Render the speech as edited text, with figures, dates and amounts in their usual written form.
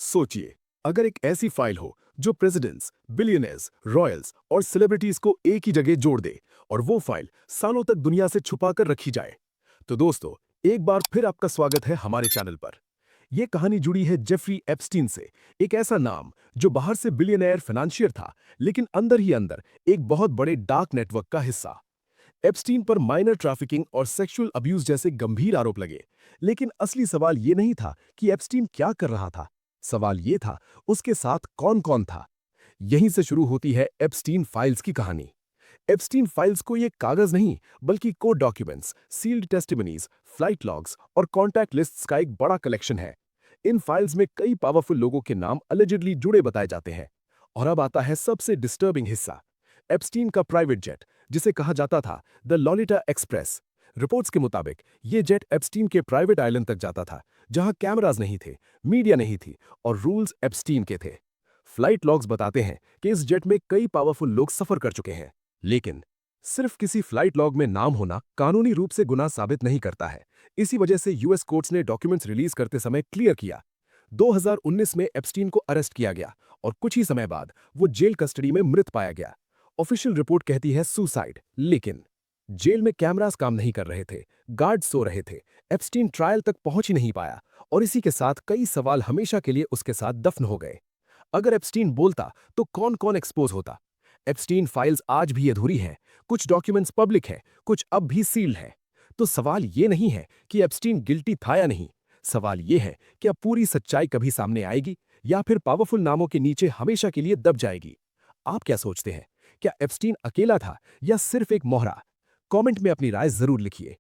सोचिए, अगर एक ऐसी फाइल हो जो प्रेसिडेंट्स, बिलियनर्स, रॉयल्स और सेलिब्रिटीज को एक ही जगह जोड़ दे और वो फाइल सालों तक दुनिया से छुपा कर रखी जाए। तो दोस्तों, एक बार फिर आपका स्वागत है हमारे चैनल पर। यह कहानी जुड़ी है जेफरी एप्स्टीन से, एक ऐसा नाम जो बाहर से बिलियनर फाइनेंशियर था, लेकिन अंदर ही अंदर एक बहुत बड़े डार्क नेटवर्क का हिस्सा। एप्स्टीन पर माइनर ट्रैफिकिंग और सेक्सुअल अब्यूज जैसे गंभीर आरोप लगे, लेकिन असली सवाल ये नहीं था कि एप्स्टीन क्या कर रहा था। सवाल ये था, उसके साथ कौन-कौन था। यहीं से शुरू होती है एप्स्टीन फाइल्स की कहानी। एप्स्टीन फाइल्स को ये कागज नहीं, बल्कि court documents, sealed testimonies, flight logs और कॉन्टैक्ट लिस्ट्स का एक बड़ा कलेक्शन है। इन फाइल्स में कई पावरफुल लोगों के नाम अलिजिडली जुड़े बताए जाते हैं। और अब आता है सबसे डिस्टर्बिंग हिस्सा, एप्स्टीन का प्राइवेट जेट, जिसे कहा जाता था द लॉलिटा एक्सप्रेस। रिपोर्ट्स के मुताबिक ये जेट एप्स्टीन के प्राइवेट आइलैंड तक जाता था, जहां कैमरास नहीं थे, मीडिया नहीं थी और रूल्स एप्स्टीन के थे। फ्लाइट लॉग्स बताते हैं कि इस जेट में कई पावरफुल लोग सफर कर चुके हैं, लेकिन सिर्फ किसी फ्लाइट लॉग में नाम होना कानूनी रूप से गुनाह साबित नहीं करता है। इसी वजह से यूएस कोर्ट्स ने डॉक्यूमेंट्स रिलीज करते समय क्लियर किया। 2019 में एप्स्टीन को अरेस्ट किया गया और कुछ ही समय बाद वो जेल कस्टडी में मृत पाया गया। ऑफिशियल रिपोर्ट कहती है सुसाइड, लेकिन जेल में कैमरास काम नहीं कर रहे थे, गार्ड सो रहे थे, एप्स्टीन ट्रायल तक पहुंच ही नहीं पाया और इसी के साथ कई सवाल हमेशा के लिए उसके साथ दफन हो गए। अगर एप्स्टीन बोलता तो कौन-कौन एक्सपोज होता? एप्स्टीन फाइल्स आज भी अधूरी हैं, कुछ डॉक्यूमेंट्स पब्लिक हैं, कुछ अब भी सील्ड हैं। तो सवाल ये नहीं है कि एप्स्टीन गिल्टी था या नहीं, सवाल ये है कि अब पूरी सच्चाई कभी सामने आएगी या फिर पावरफुल नामों के नीचे हमेशा के लिए दब जाएगी। आप क्या सोचते हैं? क्या एप्स्टीन अकेला था या सिर्फ एक मोहरा? कमेंट में अपनी राय जरूर लिखिए।